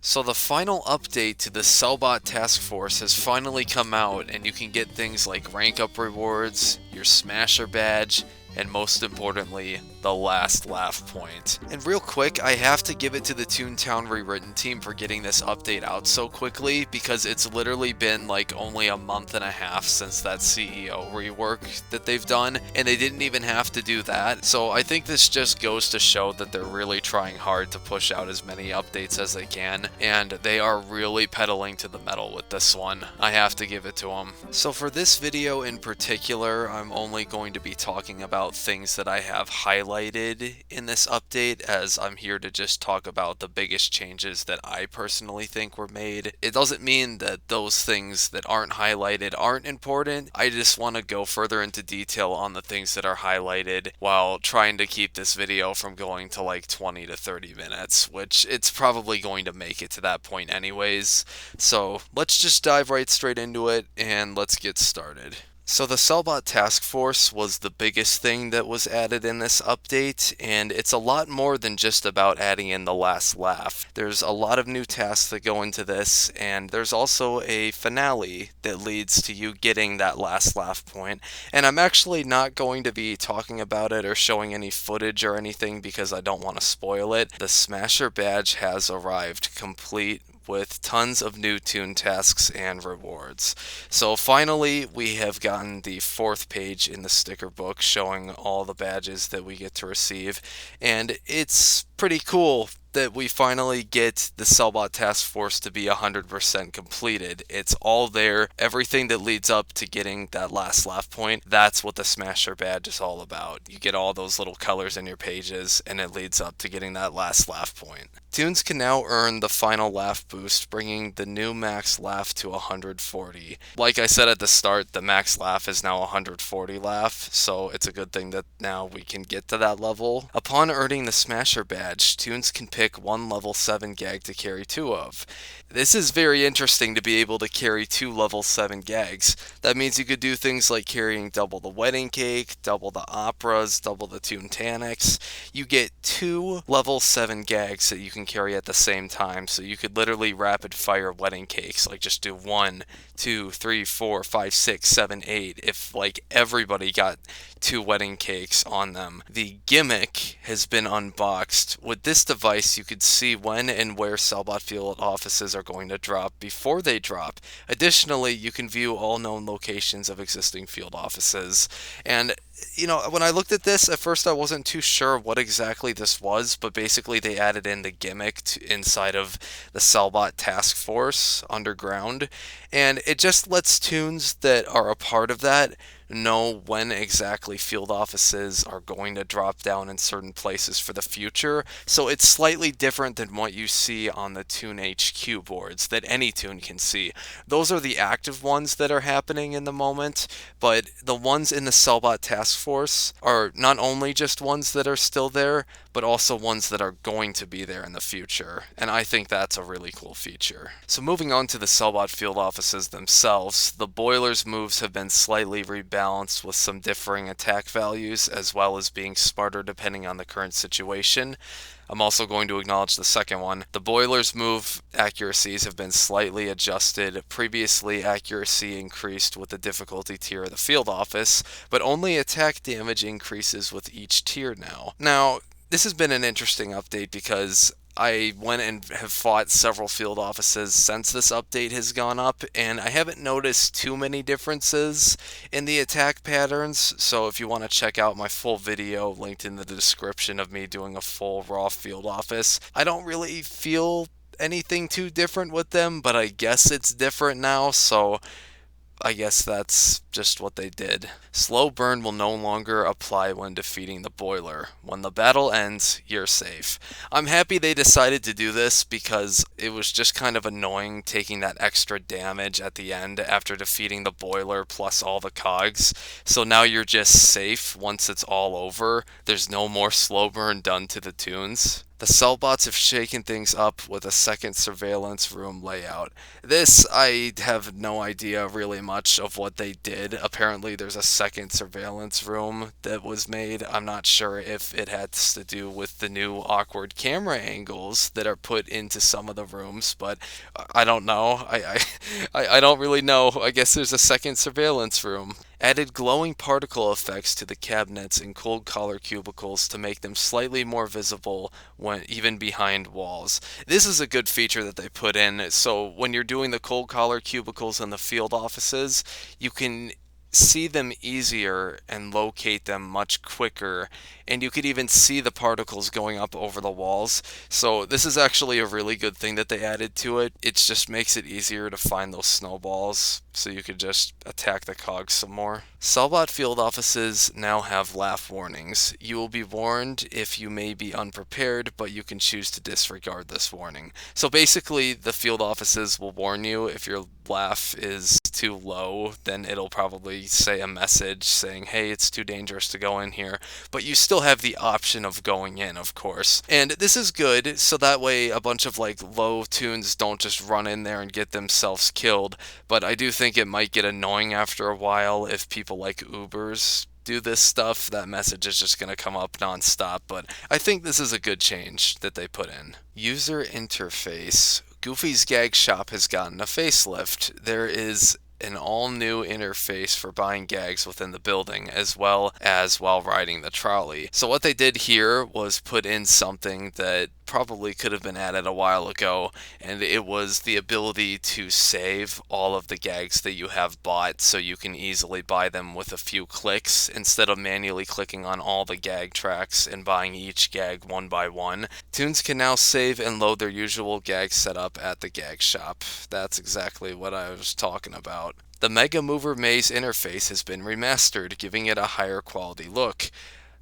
So the final update to the Sellbot Task Force has finally come out, and you can get things like rank up rewards, your Smasher badge, and most importantly, the last Laff point. And real quick, I have to give it to the Toontown Rewritten team for getting this update out so quickly, because it's literally been like only a month and a half since that CEO rework that they've done, and they didn't even have to do that. So I think this just goes to show that they're really trying hard to push out as many updates as they can, and they are really pedaling to the metal with this one. I have to give it to them. So for this video in particular, I'm only going to be talking about things that I have highlighted in this update, as I'm here to just talk about the biggest changes that I personally think were made. It doesn't mean that those things that aren't highlighted aren't important. I just want to go further into detail on the things that are highlighted while trying to keep this video from going to like 20 to 30 minutes, which it's probably going to make it to that point anyways. So let's just dive right straight into it and let's get started. So the Sellbot Task Force was the biggest thing that was added in this update, and it's a lot more than just about adding in the last laugh. There's a lot of new tasks that go into this, and there's also a finale that leads to you getting that last laugh point. And I'm actually not going to be talking about it or showing any footage or anything because I don't want to spoil it. The Smasher badge has arrived complete with tons of new toon tasks and rewards. So finally, we have gotten the fourth page in the sticker book showing all the badges that we get to receive, and it's pretty cool that we finally get the Sellbot Task Force to be 100% completed. It's all there. Everything that leads up to getting that last laugh point, that's what the Smasher badge is all about. You get all those little colors in your pages, and it leads up to getting that last laugh point. Toons can now earn the final laugh boost, bringing the new max laugh to 140. Like I said at the start, the max laugh is now 140 laugh, so it's a good thing that now we can get to that level. Upon earning the Smasher badge, Toons can pick one level 7 gag to carry 2 of. This is very interesting to be able to carry 2 level 7 gags. That means you could do things like carrying double the wedding cake, double the operas, double the Toontanics. You get 2 level 7 gags that you can carry at the same time, so you could literally rapid fire wedding cakes, like just do 1, 2, 3, 4, 5, 6, 7, 8, if like everybody got 2 wedding cakes on them. The gimmick has been unboxed. With this device, you could see when and where Sellbot field offices are going to drop before they drop. Additionally, you can view all known locations of existing field offices. And when I looked at this, at first I wasn't too sure what exactly this was, but basically they added in the gimmick inside of the Sellbot Task Force underground, and it just lets toons that are a part of that know when exactly field offices are going to drop down in certain places for the future. So it's slightly different than what you see on the Toon HQ boards that any toon can see. Those are the active ones that are happening in the moment, but the ones in the Sellbot Task Force are not only just ones that are still there, but also ones that are going to be there in the future, and I think that's a really cool feature. So moving on to the Sellbot field offices themselves, the Boiler's moves have been slightly rebalanced with some differing attack values, as well as being smarter depending on the current situation. I'm also going to acknowledge the second one. The Boiler's move accuracies have been slightly adjusted. Previously, accuracy increased with the difficulty tier of the field office, but only attack damage increases with each tier now. Now, this has been an interesting update because I went and have fought several field offices since this update has gone up, and I haven't noticed too many differences in the attack patterns. So if you want to check out my full video linked in the description of me doing a full raw field office, I don't really feel anything too different with them, but I guess it's different now, so I guess that's just what they did. Slow burn will no longer apply when defeating the Boiler. When the battle ends, you're safe. I'm happy they decided to do this because it was just kind of annoying taking that extra damage at the end after defeating the Boiler plus all the cogs. So now you're just safe once it's all over. There's no more slow burn done to the toons. The The Sellbots have shaken things up with a second surveillance room layout. This, I have no idea really much of what they did. Apparently, there's a second surveillance room that was made. I'm not sure if it has to do with the new awkward camera angles that are put into some of the rooms, but I don't know. I don't really know. I guess there's a second surveillance room. Added glowing particle effects to the cabinets and cold collar cubicles to make them slightly more visible when even behind walls. This is a good feature that they put in. So when you're doing the cold collar cubicles in the field offices, you can see them easier and locate them much quicker, and you could even see the particles going up over the walls. So this is actually a really good thing that they added to it. It just makes it easier to find those snowballs, so you could just attack the cogs some more. Sellbot field offices now have laugh warnings. You will be warned if you may be unprepared, but you can choose to disregard this warning. So basically, the field offices will warn you if your laugh is too low, then it'll probably say a message saying, hey, it's too dangerous to go in here, but you still have the option of going in, of course. And this is good, so that way a bunch of like low tunes don't just run in there and get themselves killed, but I do think it might get annoying after a while if people like Ubers do this stuff. That message is just going to come up nonstop, but I think this is a good change that they put in. User interface. Goofy's Gag Shop has gotten a facelift. There is an all-new interface for buying gags within the building, as well as while riding the trolley. So what they did here was put in something that probably could have been added a while ago, and it was the ability to save all of the gags that you have bought, so you can easily buy them with a few clicks instead of manually clicking on all the gag tracks and buying each gag one by one. Tunes can now save and load their usual gag setup at the gag shop. That's exactly what I was talking about. The Mega Mover Maze interface has been remastered, giving it a higher quality look.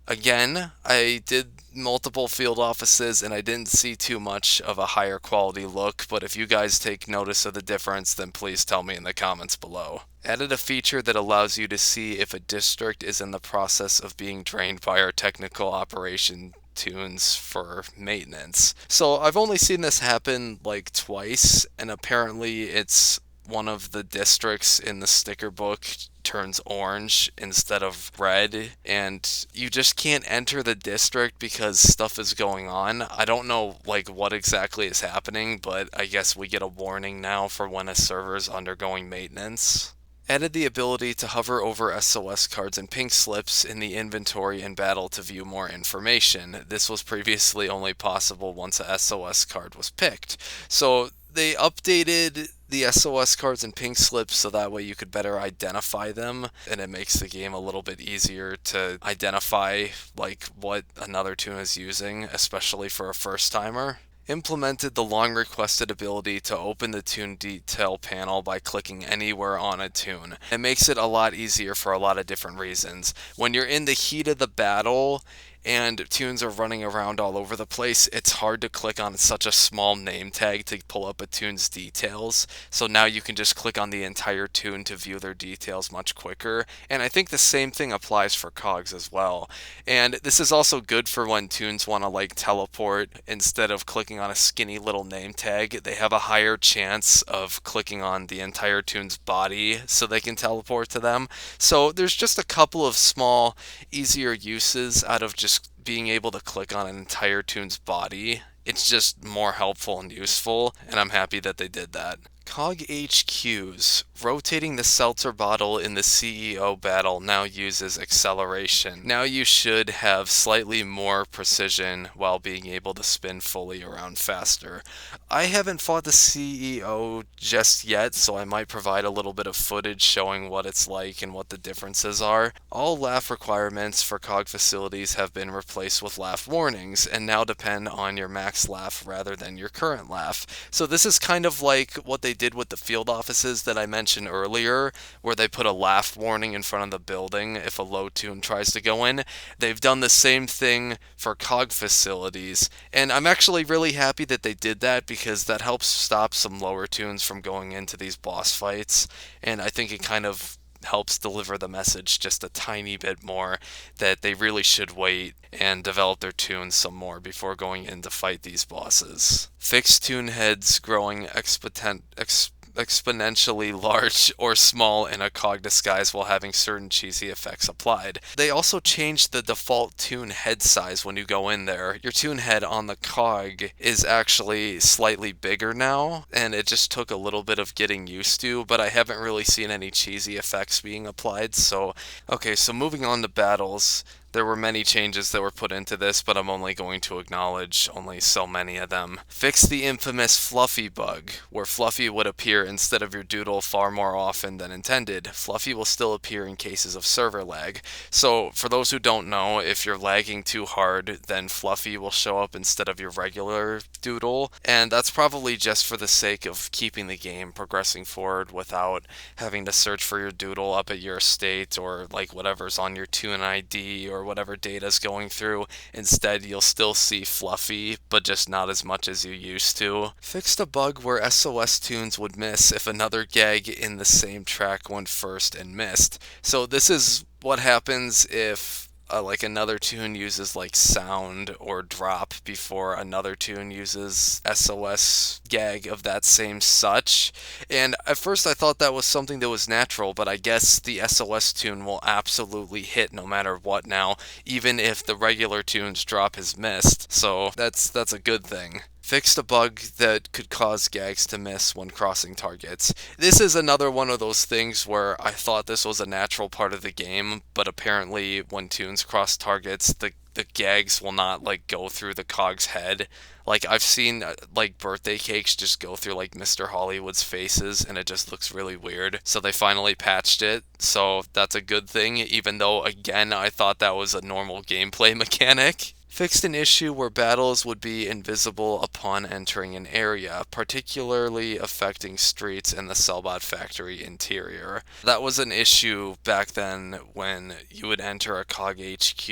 Again, I did multiple field offices and I didn't see too much of a higher quality look, but if you guys take notice of the difference, then please tell me in the comments below. Added a feature that allows you to see if a district is in the process of being drained by our technical operation tunes for maintenance. So I've only seen this happen like twice, and apparently it's one of the districts in the sticker book turns orange instead of red, and you just can't enter the district because stuff is going on. I don't know like what exactly is happening, but I guess we get a warning now for when a server is undergoing maintenance. Added the ability to hover over SOS cards and pink slips in the inventory in battle to view more information. This was previously only possible once a SOS card was picked. So they updated the SOS cards and pink slips so that way you could better identify them, and it makes the game a little bit easier to identify like what another tune is using, especially for a first timer. Implemented the long requested ability to open the tune detail panel by clicking anywhere on a tune. It makes it a lot easier for a lot of different reasons. When you're in the heat of the battle and tunes are running around all over the place, it's hard to click on such a small name tag to pull up a tune's details. So now you can just click on the entire tune to view their details much quicker. And I think the same thing applies for cogs as well. And this is also good for when tunes want to like teleport. Instead of clicking on a skinny little name tag, they have a higher chance of clicking on the entire tune's body so they can teleport to them. So there's just a couple of small, easier uses out of just being able to click on an entire tune's body. It's just more helpful and useful, and I'm happy that they did that. Cog HQs. Rotating the seltzer bottle in the CEO battle now uses acceleration. Now you should have slightly more precision while being able to spin fully around faster. I haven't fought the CEO just yet, so I might provide a little bit of footage showing what it's like and what the differences are. All laugh requirements for Cog facilities have been replaced with laugh warnings, and now depend on your max laugh rather than your current laugh. So this is kind of like what they did with the field offices that I mentioned earlier, where they put a laugh warning in front of the building if a low tune tries to go in. They've done the same thing for Cog facilities, and I'm actually really happy that they did that because that helps stop some lower tunes from going into these boss fights, and I think it kind of helps deliver the message just a tiny bit more that they really should wait and develop their tunes some more before going in to fight these bosses. Fixed tune heads growing exponentially large or small in a cog disguise while having certain cheesy effects applied. They also changed the default tune head size when you go in there. Your tune head on the cog is actually slightly bigger now, and it just took a little bit of getting used to, but I haven't really seen any cheesy effects being applied. So moving on to battles. There were many changes that were put into this, but I'm only going to acknowledge only so many of them. Fix the infamous Fluffy bug, where Fluffy would appear instead of your doodle far more often than intended. Fluffy will still appear in cases of server lag. So, for those who don't know, if you're lagging too hard, then Fluffy will show up instead of your regular doodle, and that's probably just for the sake of keeping the game progressing forward without having to search for your doodle up at your estate or like whatever's on your tune ID or whatever data's going through. Instead, you'll still see Fluffy, but just not as much as you used to. Fixed a bug where SOS tunes would miss if another gag in the same track went first and missed. So this is what happens if like another tune uses like sound or drop before another tune uses SOS gag of that same such. And at first I thought that was something that was natural, but I guess the SOS tune will absolutely hit no matter what now, even if the regular tune's drop is missed. So that's a good thing. Fixed a bug that could cause gags to miss when crossing targets. This is another one of those things where I thought this was a natural part of the game, but apparently when tunes cross targets, the gags will not like go through the cog's head. Like I've seen like birthday cakes just go through like Mr. Hollywood's faces, and it just looks really weird. So they finally patched it, so that's a good thing, even though again I thought that was a normal gameplay mechanic. Fixed an issue where battles would be invisible upon entering an area, particularly affecting streets and the Sellbot factory interior. That was an issue back then when you would enter a Cog HQ.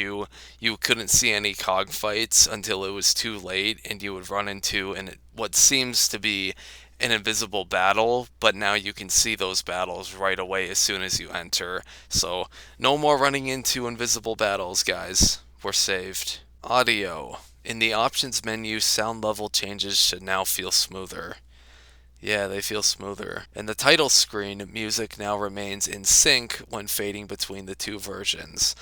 You couldn't see any cog fights until it was too late, and you would run into what seems to be an invisible battle, but now you can see those battles right away as soon as you enter. So no more running into invisible battles, guys. We're saved. Audio. In the options menu, sound level changes should now feel smoother. Yeah, they feel smoother. In the title screen, music now remains in sync when fading between the two versions.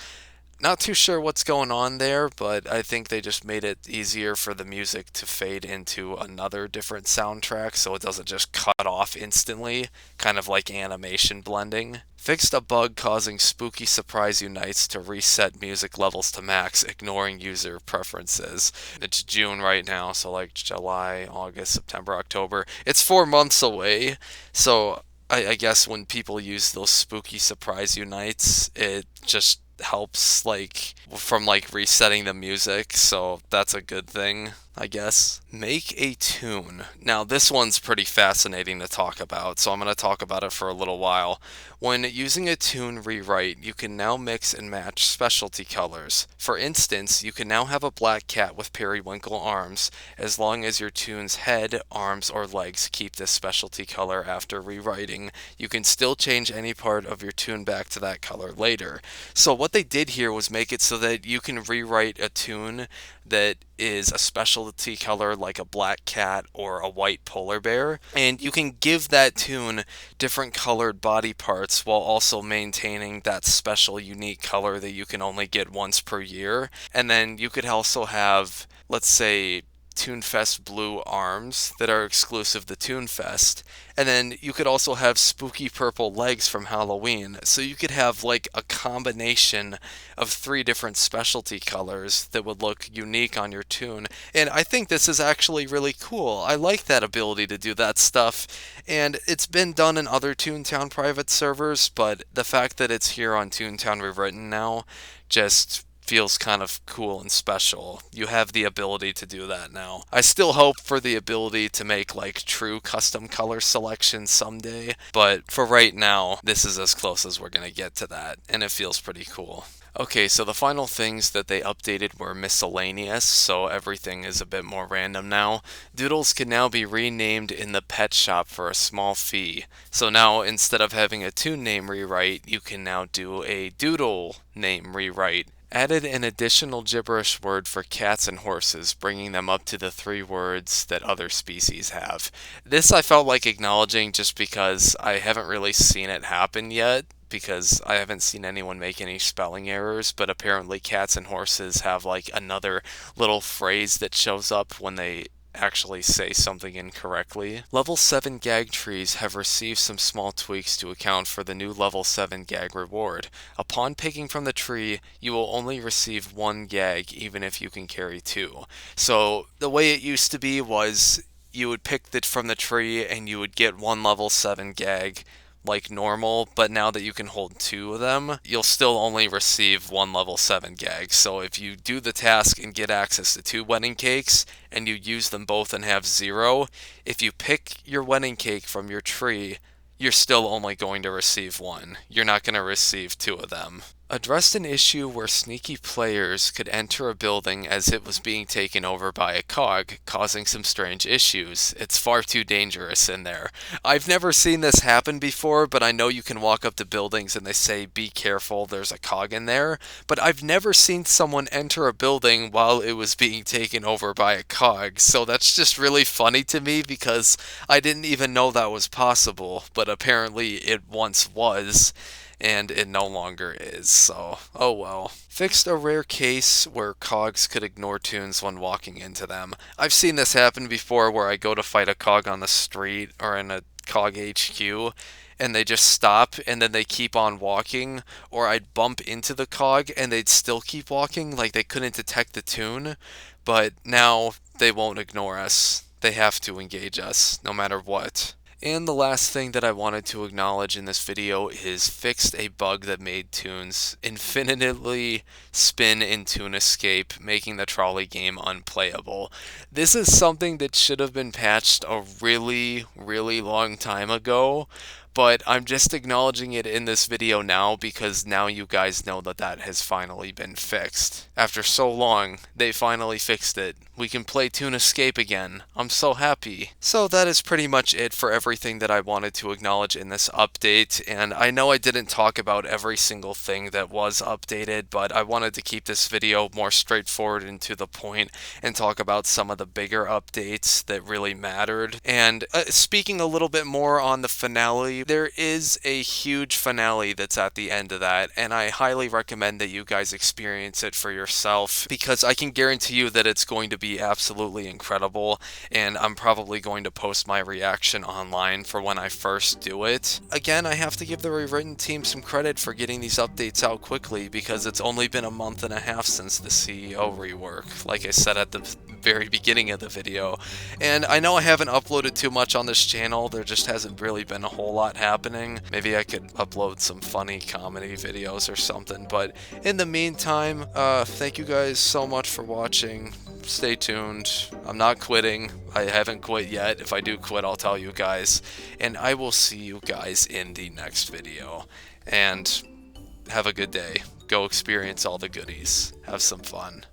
Not too sure what's going on there, but I think they just made it easier for the music to fade into another different soundtrack so it doesn't just cut off instantly, kind of like animation blending. Fixed a bug causing Spooky Surprise Unites to reset music levels to max, ignoring user preferences. It's June right now, so like July, August, September, October. It's 4 months away, so I guess when people use those Spooky Surprise Unites, it just helps like from like resetting the music, so that's a good thing, I guess. Make-a-Toon. Now this one's pretty fascinating to talk about, so I'm going to talk about it for a little while. When using a tune rewrite, you can now mix and match specialty colors. For instance, you can now have a black cat with periwinkle arms, as long as your tune's head, arms, or legs keep this specialty color after rewriting. You can still change any part of your tune back to that color later. So what they did here was make it so that you can rewrite a tune that is a specialty color like a black cat or a white polar bear, and you can give that tune different colored body parts while also maintaining that special unique color that you can only get once per year. And then you could also have, let's say, Toonfest blue arms that are exclusive to Toonfest, and then you could also have spooky purple legs from Halloween. So you could have like a combination of 3 different specialty colors that would look unique on your tune. And I think this is actually really cool. I like that ability to do that stuff, and it's been done in other Toontown private servers, but the fact that it's here on Toontown Rewritten now just feels kind of cool and special. You have the ability to do that now. I still hope for the ability to make like true custom color selections someday, but for right now, this is as close as we're gonna get to that, and it feels pretty cool. Okay, so the final things that they updated were miscellaneous, so everything is a bit more random now. Doodles can now be renamed in the pet shop for a small fee. So now, instead of having a Toon name rewrite, you can now do a Doodle name rewrite. Added an additional gibberish word for cats and horses, bringing them up to the 3 words that other species have. This I felt like acknowledging just because I haven't really seen it happen yet, because I haven't seen anyone make any spelling errors, but apparently cats and horses have like another little phrase that shows up when they actually say something incorrectly. Level 7 gag trees have received some small tweaks to account for the new level 7 gag reward. Upon picking from the tree, you will only receive 1 gag even if you can carry 2. So the way it used to be was you would pick it from the tree and you would get 1 level 7 gag like normal, but now that you can hold 2 of them, you'll still only receive 1 level 7 gag. So if you do the task and get access to 2 wedding cakes, and you use them both and have 0, if you pick your wedding cake from your tree, you're still only going to receive 1. You're not going to receive 2 of them. Addressed an issue where sneaky players could enter a building as it was being taken over by a cog, causing some strange issues. It's far too dangerous in there. I've never seen this happen before, but I know you can walk up to buildings and they say, be careful, there's a cog in there. But I've never seen someone enter a building while it was being taken over by a cog, so that's just really funny to me because I didn't even know that was possible, but apparently it once was. And it no longer is, so oh well. Fixed a rare case where cogs could ignore toons when walking into them. I've seen this happen before where I go to fight a cog on the street or in a Cog HQ and they just stop and then they keep on walking, or I'd bump into the cog and they'd still keep walking like they couldn't detect the toon, but now they won't ignore us. They have to engage us no matter what. And the last thing that I wanted to acknowledge in this video is fixed a bug that made toons infinitely spin in Toon Escape, making the trolley game unplayable. This is something that should have been patched a really, really long time ago, but I'm just acknowledging it in this video now because now you guys know that that has finally been fixed. After so long, they finally fixed it. We can play Toon Escape again. I'm so happy. So that is pretty much it for everything that I wanted to acknowledge in this update, and I know I didn't talk about every single thing that was updated, but I wanted to keep this video more straightforward and to the point and talk about some of the bigger updates that really mattered. And speaking a little bit more on the finale, there is a huge finale that's at the end of that, and I highly recommend that you guys experience it for yourself because I can guarantee you that it's going to be absolutely incredible, and I'm probably going to post my reaction online for when I first do it. Again, I have to give the Rewritten team some credit for getting these updates out quickly because it's only been a month and a half since the CEO rework, like I said at the very beginning of the video. And I know I haven't uploaded too much on this channel, there just hasn't really been a whole lot happening. Maybe I could upload some funny comedy videos or something, but in the meantime, thank you guys so much for watching. Stay tuned. I'm not quitting. I haven't quit yet. If I do quit, I'll tell you guys. And I will see you guys in the next video. And have a good day. Go experience all the goodies. Have some fun.